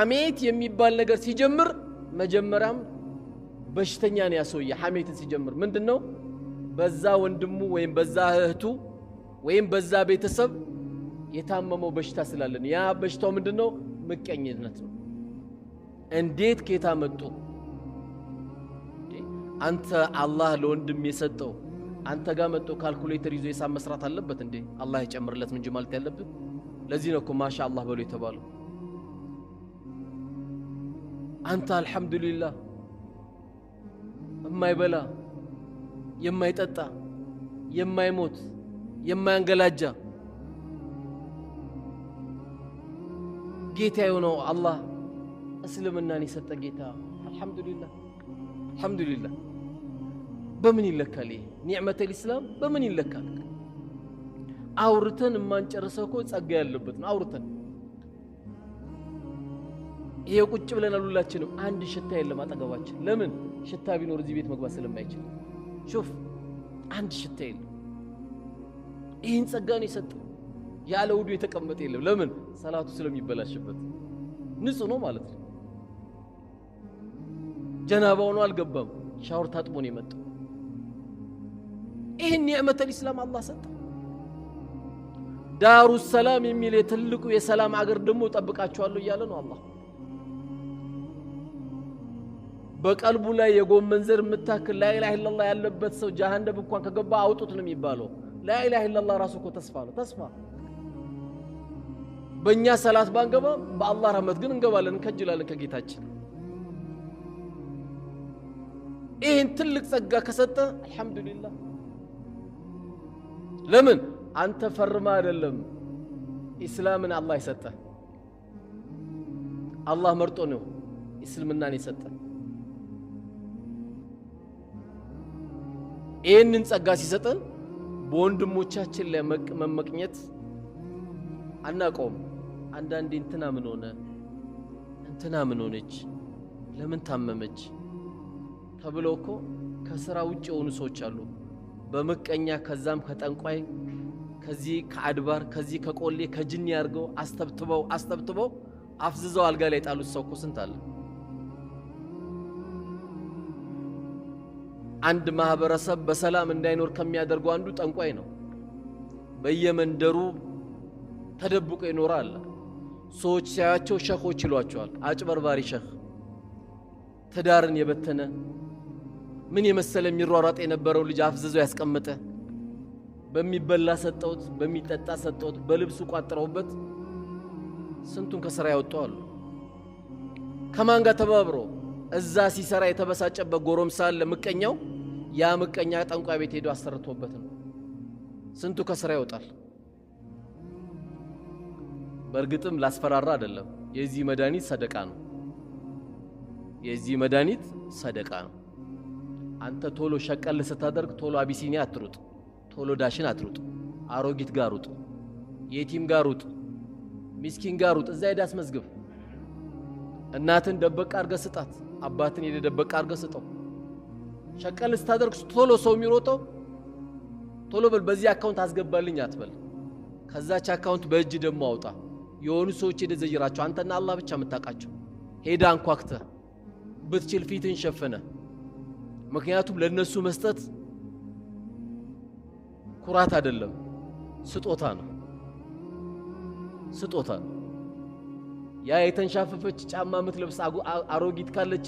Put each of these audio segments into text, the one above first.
ሐሜት የሚባል ነገር ሲጀምር መጀመሪያም በሽተኛ ነው ያሰውየ ሐሜትን ሲጀምር ምንድነው በዛ ወንድሙ ወይም በዛ እህቱ ወይም በዛ ቤተሰብ የታመመው በሽታ ስላለን ያ በሽታው ምንድነው ምቀኝነት ነው እንዴት ከታ መጡ አንተ አላህ ለወንድም የሰጠው አንተ ጋር መጥቶ ካልኩሌተር ይዞ የሳም መስራት አለበት እንዴ አላህ ይጨምርለት ምን ጅማልት ያለበት ለዚህ ነው እኮ ማሻአላህ በሉ የተባለው አንተ አልহামዱሊላህ የማይበላ የማይጠጣ የማይሞት የማያንገላጃ ጌታ የሆነው አላህ እስልምናን የሰጠ ጌታ አልহামዱሊላህ በምን ይለካል ኒዕመተ الاسلام በምን ይለካል አውርተን ማንጨርሰው እኮ ጸጋ ያለበት ነው አውርተን ይሄ ቁጭ ብለን ሁላችንም አንድ ሽታ የለም አጠገባችን ለምን ሽታ ቢኖር እዚህ ቤት መግባት ስለማይችል ሹፍ አንድ ሽታ የለም ይሄን ጸጋ ነው የሰጠው ያለ ውዱ የተቀመጠ የለም ለምን ሰላቱ ስለሚበላሽበት ንጹህ ነው ማለት ነው ጀናባው ነው አልገባም ሻወር ታጥቦ ነው የመጣው ይሄን ኒዕመተ الاسلام አላህ ሰጠ ዳሩ ሰላም የሚል የትልቁ የሰላም አገር ደግሞ ጠብቃቸዋለሁ እያለ ነው አላህ በቀልቡ ላይ የጎመን ዘር የምታክል ላ ኢላሃ ኢላላህ ያለበት ሰው ጀሃነም እንኳን ከገባ አውጡት ነው የሚባለው ላ ኢላሃ ኢላላህ ራሱ እኮ ተስፋ ነው ተስፋ በእኛ ሰላት ባንገባ በአላህ ረህመት ግን እንገባለን እንከጅላለን ከጌታችን ይሄን ትልቅ ጸጋ ከሰጠ አልহামዱሊላህ ለምን አንተ ፈርማ አይደለም እስላምን አላህ ይሰጠ አላህ መርጦ ነው እስልምናን ይሰጠ ይሄንን ጸጋ ሲሰጠን በወንድሞቻችን ላይ መመቅኘት አናቆም አንዳንዴ እንትና ምን ሆነች ለምን ታመመች ተብሎ እኮ ከስራ ውጭ የሆኑ ሰዎች አሉ በመቀኛ ከዛም ከጠንቋይ ከዚህ ከአድባር ከዚህ ከቆሌ ከጅኒ ያርገው አስተብትበው አፍዝዘው አልጋ ላይ ጣሉት ሰው እኮ ስንት አለ አንድ ማህበረሰብ በሰላም እንዳይኖር ከሚያደርጉ አንዱ ጠንቋይ ነው በየመንደሩ ተደብቆ ይኖራል ሰዎች ሲያያቸው ሸኾች ይሏቸዋል አጭበርባሪ ሸኽ ትዳርን የበተነ ምን የመሰለ የሚሯሯጥ የነበረው ልጅ አፍዝዞ ያስቀመጠ በሚበላ ሰጠውት በሚጠጣ ሰጠውት በልብሱ ቋጥረውበት ስንቱን ከስራ ያወጣዋል ከማን ጋር ተባብሮ እዛ ሲሰራ የተበሳጨበት ጎረምሳ ለምቀኛው ያ ምቀኛ ጠንቋይ ቤት ሄዶ አሰርቶበት ነው ስንቱ ከስራ ይወጣል በርግጥም ላስፈራራ አይደለም የዚህ መድኃኒት ሰደቃ ነው የዚህ መድኃኒት ሰደቃ ነው አንተ ቶሎ ሸቀል ስታደርግ ቶሎ አቢሲኒያ አትሩጥ ቶሎ ዳሽን አትሩጥ አሮጊት ጋር ሩጥ የቲም ጋር ሩጥ ምስኪን ጋር ሩጥ እዛ ሄዳስ መዝግብ እናትን ደበቅ አርገ ስጣት አባትን የደበቅ አርገ ስጠው ሸቀል ስታደርግ ቶሎ ሰው የሚሮጠው ቶሎ በል በዚህ አካውንት አስገባልኝ አትበል ከዛች አካውንት በእጅ ደሞ አውጣ የሆኑ ሰዎች የደዘይራቸው አንተና አላህ ብቻ መታቃቸው ሄዳ አንኳክተ ብትችል ፊትን ሸፈነ ምክንያቱም ለነሱ መስጠት ኩራት አይደለም ስጦታ ነው ያ የተንሻፈፈች ጫማ ምትለብስ አሮጊት ካለች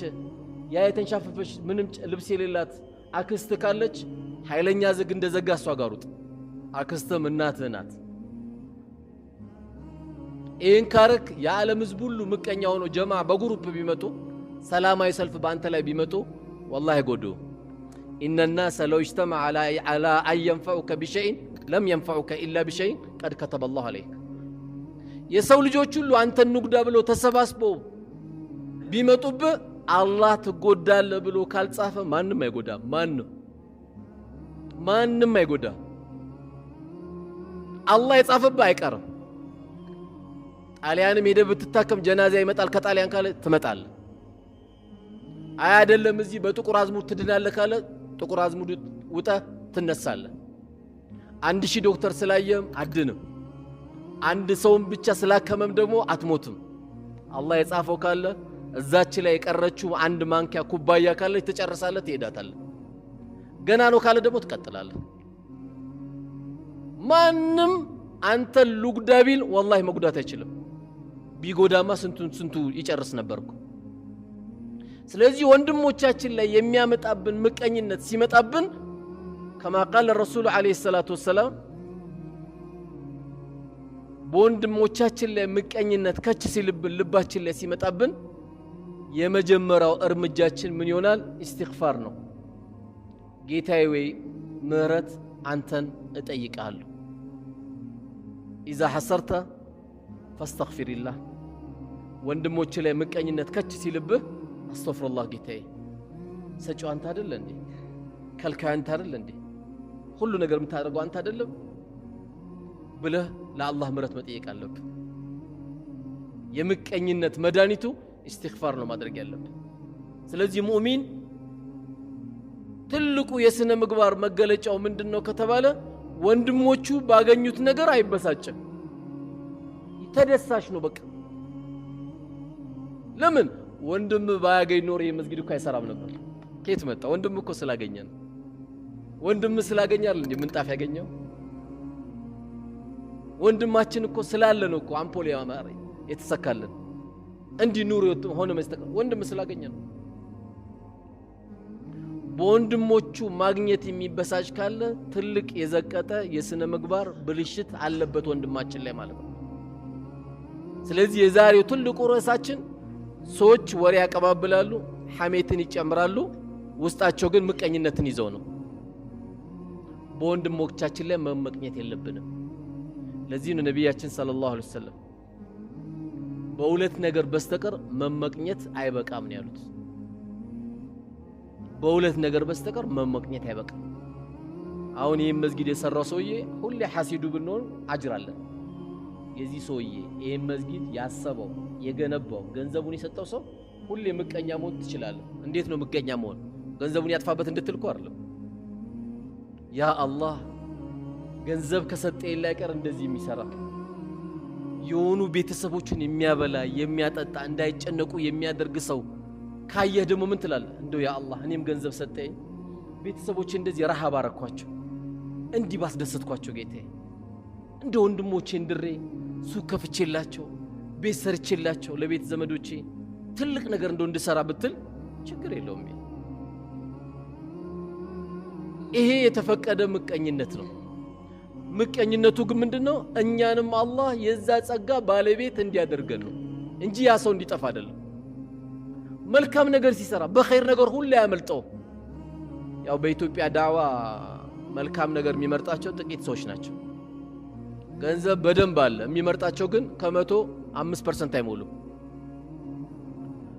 ያ የተንሻፈፈች ምንም ልብስ የሌላት አክስት ካለች ኃይለኛ ዝግ እንደዘጋ እሷ ጋሩት አክስትም እናትህ ናት ይህን ካረክ የዓለም ህዝብ ሁሉ ምቀኛ ሆኖ ጀማ በግሩፕ ቢመጡ ሰላማዊ ሰልፍ በአንተ ላይ ቢመጡ والله يقولوا إن الناس لو اجتمع على أن ينفعوك بشيء لم ينفعوك إلا بشيء قد كتب الله عليك يسول ልጆች ሁሉ አንተን ንጉዳ ብሎ ተሰባስበው ቢመጡብ አላህ ትጎዳለ ብሎ ካልጻፈ ማንንም አይጎዳ ማንንም አይጎዳ አላህ የጻፈብህ አይቀርም ጣሊያንም ሄደ ብትታከም ጀናዛ ይመጣል ከጣሊያን ካለ ትመጣል አይደለም እዚህ በጥቁር አዝሙድ ትድናለ ካለ ጥቁር አዝሙድ ውጣ ትነሳለ 1000 ዶክተር ስላየም አድንም አንድ ሰውም ብቻ ስላከመም ደግሞ አትሞትም አላህ የጻፈው ካለ እዛች ላይ የቀረችው አንድ ማንኪያ ኩባያ ካለ ትጨርሳለህ፣ ትሄዳታለህ። ገና ነው ካለ ደግሞ ትቀጥላለህ። ማንም አንተ ሉግዳቢል ወላሂ መጉዳት አይችልም። ቢጎዳማ ስንቱ ይጨርስ ነበርኩ። ስለዚህ ወንድሞቻችን ላይ የሚያመጣብን ምቀኝነት ሲመጣብን ከማ ቃለ ረሱሉ አለይሂ ሰላቱ ወሰላም በወንድሞቻችን ላይ ምቀኝነት ከች ሲልብን ልባችን ላይ ሲመጣብን የመጀመሪያው እርምጃችን ምን ይሆናል? ኢስቲግፋር ነው። ጌታዬ ወይ ምህረት አንተን እጠይቃለሁ። ኢዛ ሐሰርተ ፈስተግፊሪላህ። ወንድሞች ላይ ምቀኝነት ከች ሲልብህ አስተግፊሩላህ ጌታዬ፣ ሰጪው አንተ አይደለ እንዴ? ከልካይ አንተ አይደለ እንዴ? ሁሉ ነገር የምታደርገው አንተ አይደለም ብለህ ለአላህ ምህረት መጠየቅ አለብህ። የምቀኝነት መድኃኒቱ ኢስቲግፋር ነው ማድረግ ያለብህ። ስለዚህ ሙእሚን ትልቁ የስነ ምግባር መገለጫው ምንድነው ከተባለ ወንድሞቹ ባገኙት ነገር አይበሳጭም፣ ተደሳሽ ነው። በቃ ለምን ወንድም ባያገኝ ኖር የመስጊድ እኮ አይሰራም ነበር። ከየት መጣ? ወንድም እኮ ስላገኘ ነው። ወንድም ስላገኛል እንዴ ምንጣፍ ያገኘው? ወንድማችን እኮ ስላለ ነው እኮ አምፖል ያማረ የተሰካለን እንዲ ኑር ሆነ መስጠት ወንድም ስላገኘ ነው። በወንድሞቹ ማግኘት የሚበሳጭ ካለ ትልቅ የዘቀጠ የስነ ምግባር ብልሽት አለበት ወንድማችን ላይ ማለት ነው። ስለዚህ የዛሬው ትልቁ ርዕሳችን ሰዎች ወሬ ያቀባብላሉ፣ ሐሜትን ይጨምራሉ፣ ውስጣቸው ግን ምቀኝነትን ይዘው ነው። በወንድሞቻችን ላይ መመቅኘት የለብንም። ለዚህ ነው ነቢያችን ሰለላሁ ዐለይሂ ወሰለም በሁለት ነገር በስተቀር መመቅኘት አይበቃም ነው ያሉት። በሁለት ነገር በስተቀር መመቅኘት አይበቃም። አሁን ይሄን መስጊድ የሰራው ሰውዬ ሁሌ ሐሲዱ ብንሆን አጅር አለን። የዚህ ሰውዬ ይሄን መስጊድ ያሰበው የገነባው ገንዘቡን የሰጠው ሰው ሁሌ ምቀኛ መሆን ትችላለህ። እንዴት ነው ምቀኛ መሆን? ገንዘቡን ያጥፋበት እንድትል እኮ አይደለም። ያ አላህ ገንዘብ ከሰጠኝ ላይ ቀር እንደዚህ የሚሰራ የሆኑ ቤተሰቦችን የሚያበላ የሚያጠጣ እንዳይጨነቁ የሚያደርግ ሰው ካየህ ደግሞ ምን ትላለህ? እንደው ያ አላህ እኔም ገንዘብ ሰጠኝ ቤተሰቦች እንደዚህ ረሃብ አረኳቸው እንዲህ ባስደሰትኳቸው ጌታዬ፣ እንደ ወንድሞቼ እንድሬ ሱቅ ከፍቼላቸው ቤት ሰርቼላቸው ለቤት ዘመዶቼ ትልቅ ነገር እንደው እንድሰራ ብትል ችግር የለውም። ይሄ የተፈቀደ ምቀኝነት ነው። ምቀኝነቱ ግን ምንድነው? እኛንም አላህ የዛ ጸጋ ባለቤት እንዲያደርገን ነው እንጂ ያ ሰው እንዲጠፋ አይደለም። መልካም ነገር ሲሰራ በኸይር ነገር ሁሉ ያመልጠው። ያው በኢትዮጵያ ዳዋ መልካም ነገር የሚመርጣቸው ጥቂት ሰዎች ናቸው። ገንዘብ በደንብ አለ፣ የሚመርጣቸው ግን ከ105% አይሞሉም።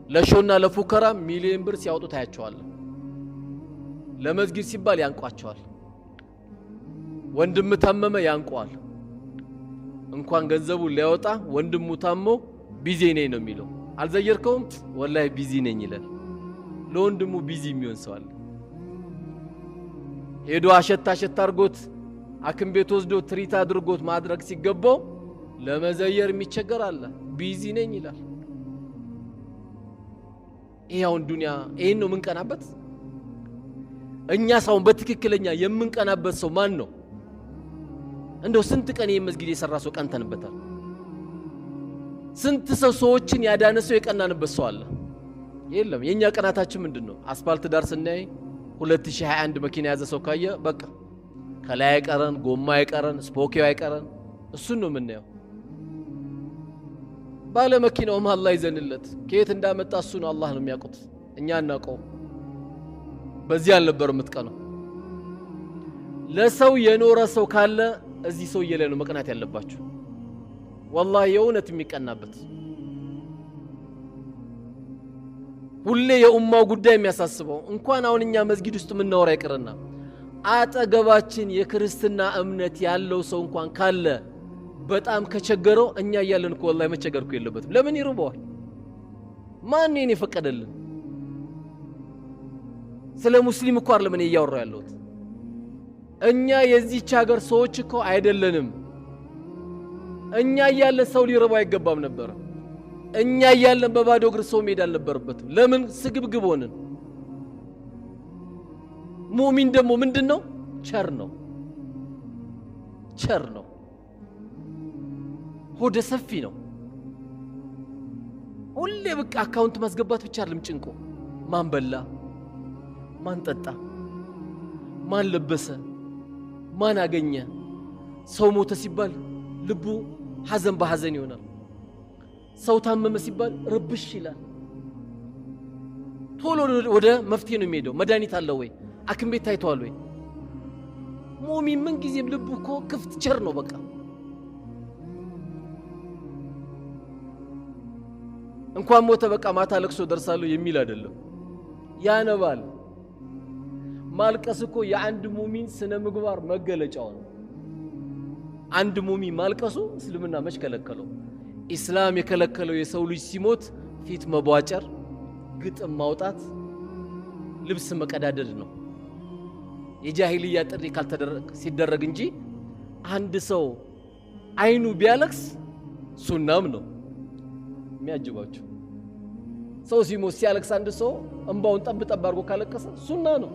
ለሾና ለፉከራ ሚሊዮን ብር ሲያወጡ ታያቸዋል። ለመስጊድ ሲባል ያንቋቸዋል። ወንድም ታመመ ያንቋል። እንኳን ገንዘቡ ሊያወጣ ወንድሙ ታሞ ቢዚ ነኝ ነው የሚለው። አልዘየርከውም? ወላሂ ቢዚ ነኝ ይላል። ለወንድሙ ቢዚ የሚሆን ሰው አለ። ሄዶ አሸታ አድርጎት አክም ቤት ወስዶ ትሪት አድርጎት ማድረግ ሲገባው ለመዘየር የሚቸገር አለ። ቢዚ ነኝ ይላል። ይሄውን ዱንያ ይሄን ነው የምንቀናበት እኛ። ሰውን በትክክለኛ የምንቀናበት ሰው ማን ነው? እንደው ስንት ቀን የመስጊድ የሰራ ሰው ቀንተንበታል? ስንት ሰዎችን ያዳነ ሰው የቀናንበት ሰው አለ? የለም። የኛ ቀናታችን ምንድነው? አስፋልት ዳር ስናይ 2021 መኪና ያዘ ሰው ካየ በቃ ከላይ አይቀረን፣ ጎማ አይቀረን፣ ስፖኪው አይቀረን፣ እሱን ነው የምናየው። ባለ መኪናውም አላህ ይዘንለት ከየት እንዳመጣ እሱ ነው አላህ ነው የሚያውቁት፣ እኛ እናውቀው። በዚህ አልነበር የምትቀነው። ለሰው የኖረ ሰው ካለ እዚህ ሰውዬ ላይ ነው መቅናት ያለባችሁ። ወላሂ የእውነት የሚቀናበት ሁሌ የኡማው ጉዳይ የሚያሳስበው እንኳን አሁን እኛ መስጊድ ውስጥ የምናወራ ይቅርና አጠገባችን የክርስትና እምነት ያለው ሰው እንኳን ካለ በጣም ከቸገረው እኛ እያለን እኮ ወላሂ መቸገርኩ የለበትም። ለምን ይርበዋል? ማን ነው የፈቀደልን? ስለ ሙስሊም እኮ አይደለም እኔ እያወራሁ ያለሁት። እኛ የዚህች ሀገር ሰዎች እኮ አይደለንም። እኛ እያለ ሰው ሊርበው አይገባም ነበር። እኛ እያለን በባዶ እግር ሰው መሄድ አልነበረበትም። ለምን ስግብግብ ሆንን? ሙእሚን ደግሞ ምንድነው? ቸር ነው። ቸር ነው። ሆደ ሰፊ ነው። ሁሌ በቃ አካውንት ማስገባት ብቻ አይደለም ጭንቆ። ማን በላ፣ ማን ጠጣ፣ ማን ለበሰ፣ ማን አገኘ። ሰው ሞተ ሲባል ልቡ ሐዘን በሐዘን ይሆናል። ሰው ታመመ ሲባል ርብሽ ይላል። ቶሎ ወደ መፍትሄ ነው የሚሄደው። መድኃኒት አለው ወይ? አክም ቤት ታይቷል ወይ? ሙእሚን ምን ጊዜም ልቡ እኮ ክፍት ቸር ነው። በቃ እንኳን ሞተ በቃ ማታ ለቅሶ ደርሳለሁ የሚል አይደለም። ያነባል። ማልቀስ እኮ የአንድ ሙእሚን ስነ ምግባር መገለጫው ነው። አንድ ሙእሚን ማልቀሱ እስልምና መች ከለከለው? ኢስላም የከለከለው የሰው ልጅ ሲሞት ፊት መቧጨር፣ ግጥም ማውጣት፣ ልብስ መቀዳደድ ነው። የጃሂልያ ጥሪ ሲደረግ እንጂ አንድ ሰው አይኑ ቢያለቅስ ሱናም ነው የሚያጅባቸው። ሰው ሲሞት ሲያለቅስ አንድ ሰው እንባውን ጠብ ጠብ አድርጎ ካለቀሰ ሱና ነው።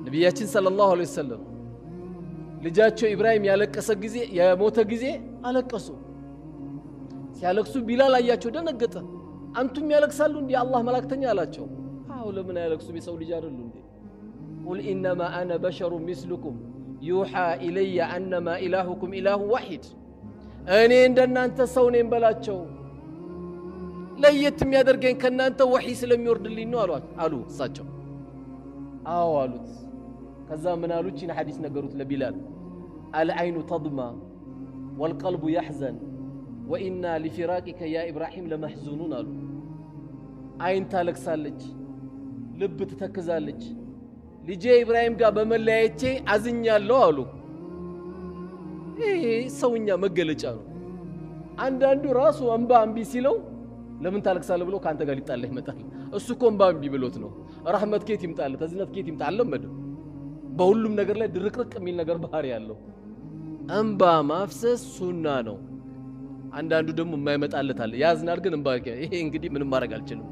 ነቢያችን ሰለላሁ ዐለይሂ ወሰለም ልጃቸው ኢብራሂም ያለቀሰ ጊዜ የሞተ ጊዜ አለቀሱ። ሲያለቅሱ ቢላል አያቸው፣ ደነገጠ። አንቱም ያለቅሳሉ እንዴ አላህ መላእክተኛ አላቸው። አዎ ለምን አያለቅሱም? የሰው ልጅ አይደሉ እንዴ? ቁል ኢነማ አነ በሸሩ ሚስሉኩም ዩሓ ኢለየ አነማ ኢላሁኩም ኢላሁ ዋሂድ። እኔ እንደናንተ ሰው ነኝ በላቸው። ለየት የሚያደርገኝ ከናንተ ወሒ ስለሚወርድልኝ ነው አሉ እሳቸው። አዎ አሉት። ከዛ ምን አሉት? ይህን ሐዲስ ነገሩት ለቢላል። አልዐይኑ ተድማ ወልቀልቡ ያሕዘን ወኢና ሊፊራቂከ ያ ኢብራሂም ለመሕዙኑን አሉ። አይን ታለቅሳለች፣ ልብ ትተክዛለች። ልጄ ኢብራሂም ጋር በመለያየቴ አዝኛለሁ አሉ። ይሄ ሰውኛ መገለጫ ነው። አንዳንዱ ራሱ እንባ እምቢ ሲለው ለምን ታለቅሳለህ ብሎ ካንተ ጋር ሊጣላ ይመጣል። እሱ እኮ እንባ እምቢ ብሎት ነው። ረህመት ኬት ይምጣል፣ ተዝነት ኬት ይምጣል። አለመደም። በሁሉም ነገር ላይ ድርቅርቅ የሚል ነገር ባህሪ ያለው። እንባ ማፍሰስ ሱና ነው። አንዳንዱ ደግሞ የማይመጣለት አለ። ያዝናል ግን እንባ። ይሄ እንግዲህ ምንም ማድረግ አልችልም።